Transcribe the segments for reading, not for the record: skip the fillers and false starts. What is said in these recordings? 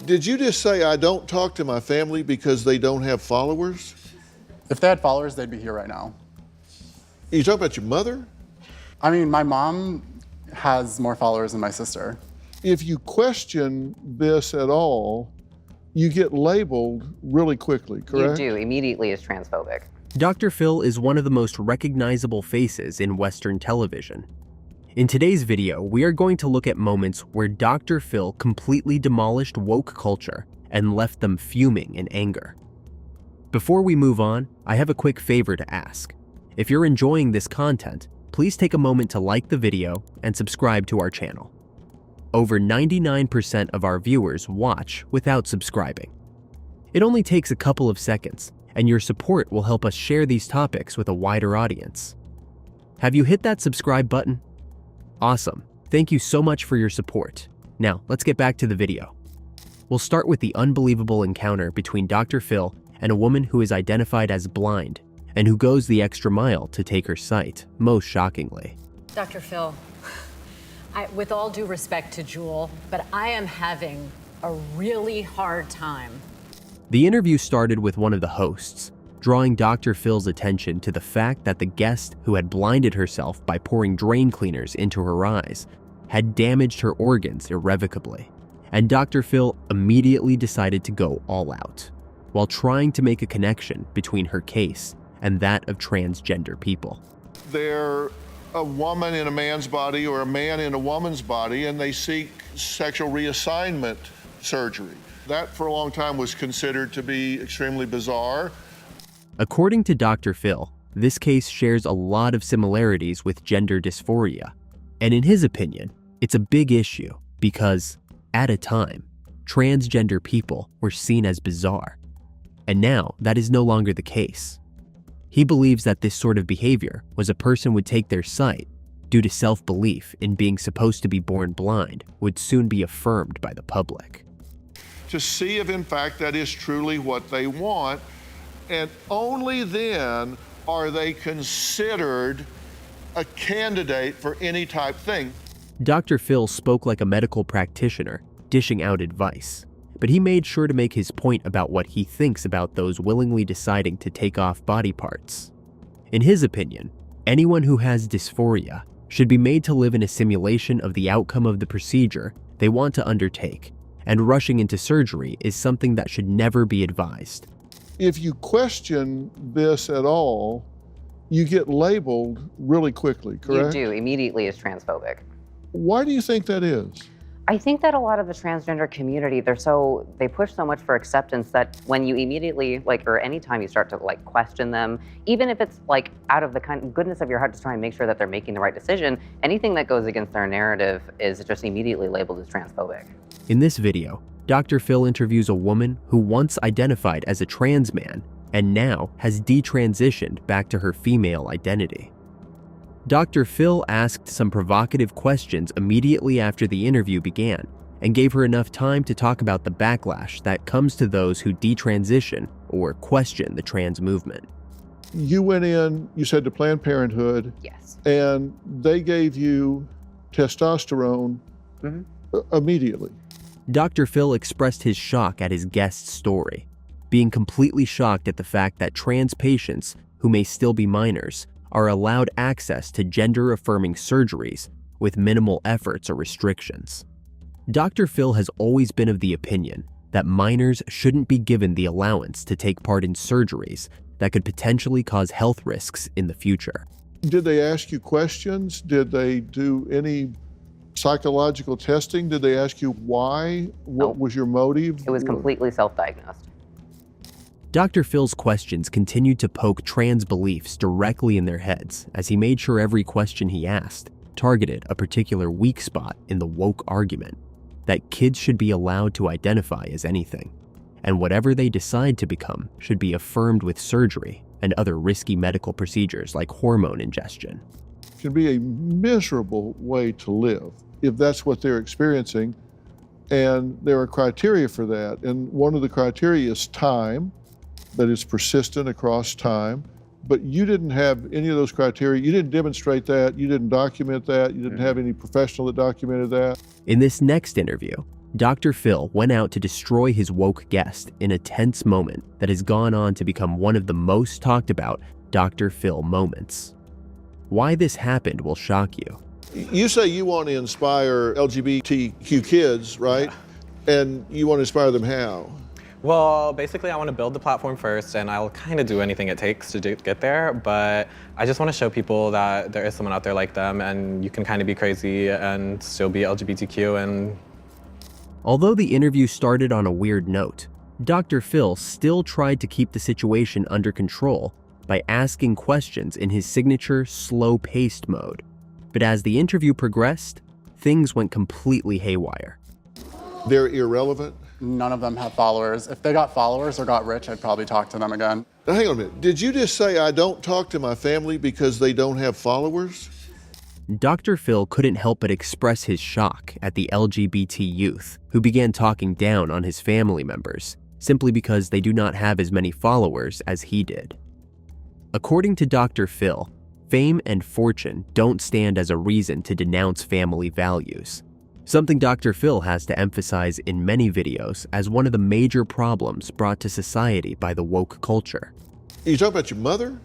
Did you just say I don't talk to my family because they don't have followers? If they had followers, they'd be here right now. You talking about your mother? I mean, my mom has more followers than my sister. If you question this at all, you get labeled really quickly, correct? You do, immediately as transphobic. Dr. Phil is one of the most recognizable faces in Western television. In today's video, we are going to look at moments where Dr. Phil completely demolished woke culture and left them fuming in anger. Before we move on, I have a quick favor to ask. If you're enjoying this content, please take a moment to like the video and subscribe to our channel. Over 99% of our viewers watch without subscribing. It only takes a couple of seconds, and your support will help us share these topics with a wider audience. Have you hit that subscribe button? Awesome. Thank you so much for your support. Now, let's get back to the video. We'll start with the unbelievable encounter between Dr. Phil and a woman who is identified as blind and who goes the extra mile to take her sight, most shockingly. Dr. Phil, with all due respect to Jewel, but I am having a really hard time. The interview started with one of the hosts, drawing Dr. Phil's attention to the fact that the guest who had blinded herself by pouring drain cleaners into her eyes had damaged her organs irrevocably, and Dr. Phil immediately decided to go all out, while trying to make a connection between her case and that of transgender people. They're a woman in a man's body or a man in a woman's body, and they seek sexual reassignment surgery. That for a long time was considered to be extremely bizarre. According to Dr. Phil, this case shares a lot of similarities with gender dysphoria, and in his opinion, it's a big issue because, at a time, transgender people were seen as bizarre, and now that is no longer the case. He believes that this sort of behavior was a person would take their sight due to self-belief in being supposed to be born blind would soon be affirmed by the public. To see if in fact that is truly what they want, and only then are they considered a candidate for any type thing. Dr. Phil spoke like a medical practitioner, dishing out advice, but he made sure to make his point about what he thinks about those willingly deciding to take off body parts. In his opinion, anyone who has dysphoria should be made to live in a simulation of the outcome of the procedure they want to undertake, and rushing into surgery is something that should never be advised. If you question this at all, you get labeled really quickly, correct? You do, immediately as transphobic. Why do you think that is? I think that a lot of the transgender community, they push so much for acceptance that when you immediately, or anytime you start to question them, even if it's out of the goodness of your heart to try and make sure that they're making the right decision, anything that goes against their narrative is just immediately labeled as transphobic. In this video, Dr. Phil interviews a woman who once identified as a trans man and now has detransitioned back to her female identity. Dr. Phil asked some provocative questions immediately after the interview began and gave her enough time to talk about the backlash that comes to those who detransition or question the trans movement. You went in, you said, to Planned Parenthood. Yes. And they gave you testosterone immediately. Dr. Phil expressed his shock at his guest's story, being completely shocked at the fact that trans patients, who may still be minors, are allowed access to gender-affirming surgeries with minimal efforts or restrictions. Dr. Phil has always been of the opinion that minors shouldn't be given the allowance to take part in surgeries that could potentially cause health risks in the future. Did they ask you questions? Did they do any psychological testing? Did they ask you why? What was your motive? It was completely self-diagnosed. Dr. Phil's questions continued to poke trans beliefs directly in their heads as he made sure every question he asked targeted a particular weak spot in the woke argument, that kids should be allowed to identify as anything, and whatever they decide to become should be affirmed with surgery and other risky medical procedures like hormone ingestion. It can be a miserable way to live if that's what they're experiencing, and there are criteria for that, and one of the criteria is time, that is persistent across time, but you didn't have any of those criteria. You didn't demonstrate that, you didn't document that, you didn't have any professional that documented that. In this next interview, Dr. Phil went out to destroy his woke guest in a tense moment that has gone on to become one of the most talked about Dr. Phil moments. Why this happened will shock you. You say you want to inspire LGBTQ kids, right? And you want to inspire them how? Well, basically I want to build the platform first, and I'll kind of do anything it takes to get there, but I just want to show people that there is someone out there like them, and you can kind of be crazy and still be LGBTQ. And Although the interview started on a weird note, Dr. Phil still tried to keep the situation under control by asking questions in his signature slow-paced mode. But as the interview progressed, things went completely haywire. They're irrelevant? None of them have followers. If they got followers or got rich, I'd probably talk to them again. Now, hang on a minute. Did you just say I don't talk to my family because they don't have followers? Dr. Phil couldn't help but express his shock at the LGBT youth who began talking down on his family members simply because they do not have as many followers as he did. According to Dr. Phil, fame and fortune don't stand as a reason to denounce family values, something Dr. Phil has to emphasize in many videos as one of the major problems brought to society by the woke culture. You talking about your mother?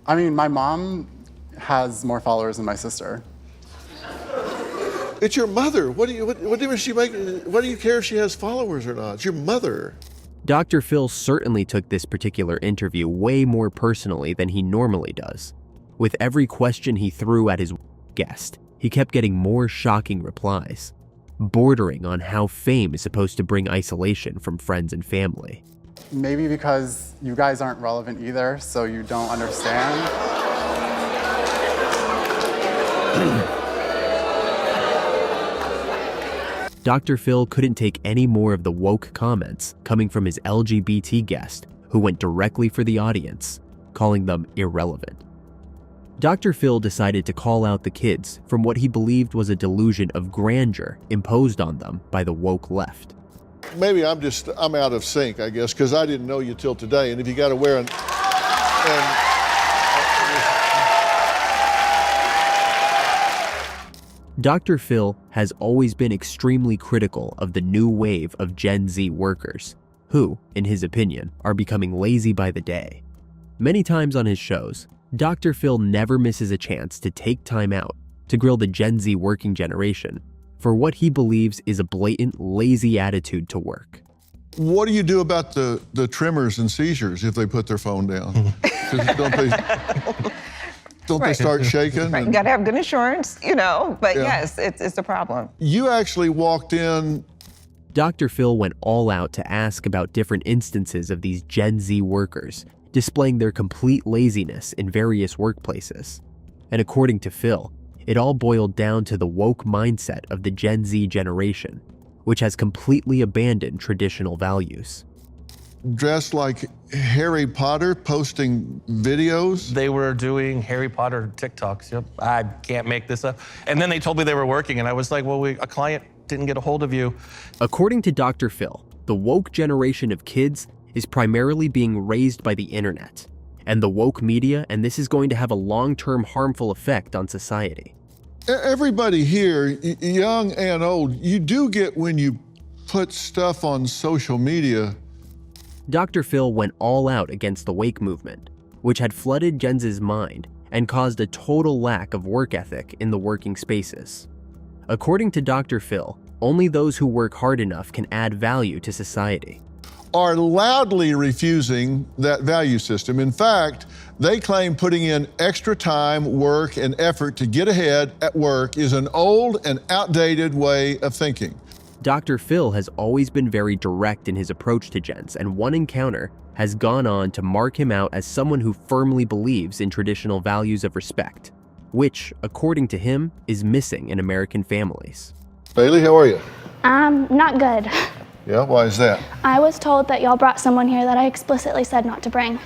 I mean, my mom has more followers than my sister. It's your mother. What difference does she make? What do you care if she has followers or not? It's your mother. Dr. Phil certainly took this particular interview way more personally than he normally does. With every question he threw at his guest, he kept getting more shocking replies, bordering on how fame is supposed to bring isolation from friends and family. Maybe because you guys aren't relevant either, so you don't understand. Dr. Phil couldn't take any more of the woke comments coming from his LGBT guest, who went directly for the audience, calling them irrelevant. Dr. Phil decided to call out the kids from what he believed was a delusion of grandeur imposed on them by the woke left. Maybe I'm out of sync, I guess, because I didn't know you till today. And if you got to wear Dr. Phil has always been extremely critical of the new wave of Gen Z workers, who, in his opinion, are becoming lazy by the day. Many times on his shows, Dr. Phil never misses a chance to take time out to grill the Gen Z working generation for what he believes is a blatant, lazy attitude to work. What do you do about the tremors and seizures if they put their phone down? 'Cause don't they start shaking? Right, you gotta have good insurance, but yes, it's a problem. You actually walked in. Dr. Phil went all out to ask about different instances of these Gen Z workers displaying their complete laziness in various workplaces. And according to Phil, it all boiled down to the woke mindset of the Gen Z generation, which has completely abandoned traditional values. Dressed like Harry Potter, posting videos. They were doing Harry Potter TikToks. Yep, I can't make this up. And then they told me they were working, and I was like, well, a client didn't get a hold of you. According to Dr. Phil, the woke generation of kids is primarily being raised by the internet and the woke media, and this is going to have a long-term harmful effect on society. Everybody here, young and old, you do get when you put stuff on social media. Dr. Phil went all out against the wake movement, which had flooded Gen Z's mind and caused a total lack of work ethic in the working spaces. According to Dr. Phil, only those who work hard enough can add value to society. Are loudly refusing that value system. In fact, they claim putting in extra time, work, and effort to get ahead at work is an old and outdated way of thinking. Dr. Phil has always been very direct in his approach to Gens, and one encounter has gone on to mark him out as someone who firmly believes in traditional values of respect, which, according to him, is missing in American families. Bailey, how are you? Not good. Yeah, why is that? I was told that y'all brought someone here that I explicitly said not to bring.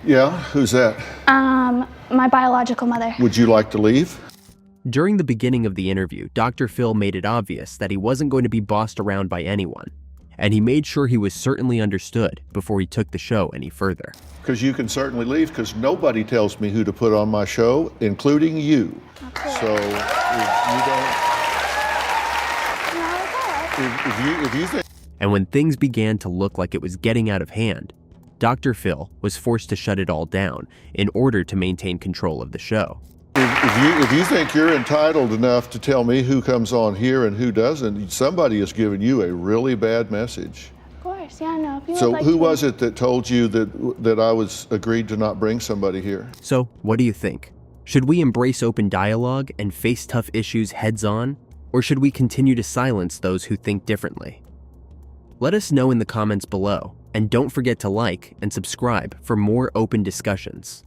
Yeah, who's that? My biological mother. Would you like to leave? During the beginning of the interview, Dr. Phil made it obvious that he wasn't going to be bossed around by anyone, and he made sure he was certainly understood before he took the show any further. Because you can certainly leave, because nobody tells me who to put on my show, including you. Okay. So if you don't. No, it's all right. If you think And when things began to look like it was getting out of hand, Dr. was forced to shut it all down in order to maintain control of the show. if you think you're entitled enough to tell me who comes on here and who doesn't, somebody has given you a really bad message. Of course, yeah, no. If you So would like who to- was it that told you that I was agreed to not bring somebody here? So, what do you think? Should we embrace open dialogue and face tough issues heads on? Or should we continue to silence those who think differently? Let us know in the comments below, and don't forget to like and subscribe for more open discussions.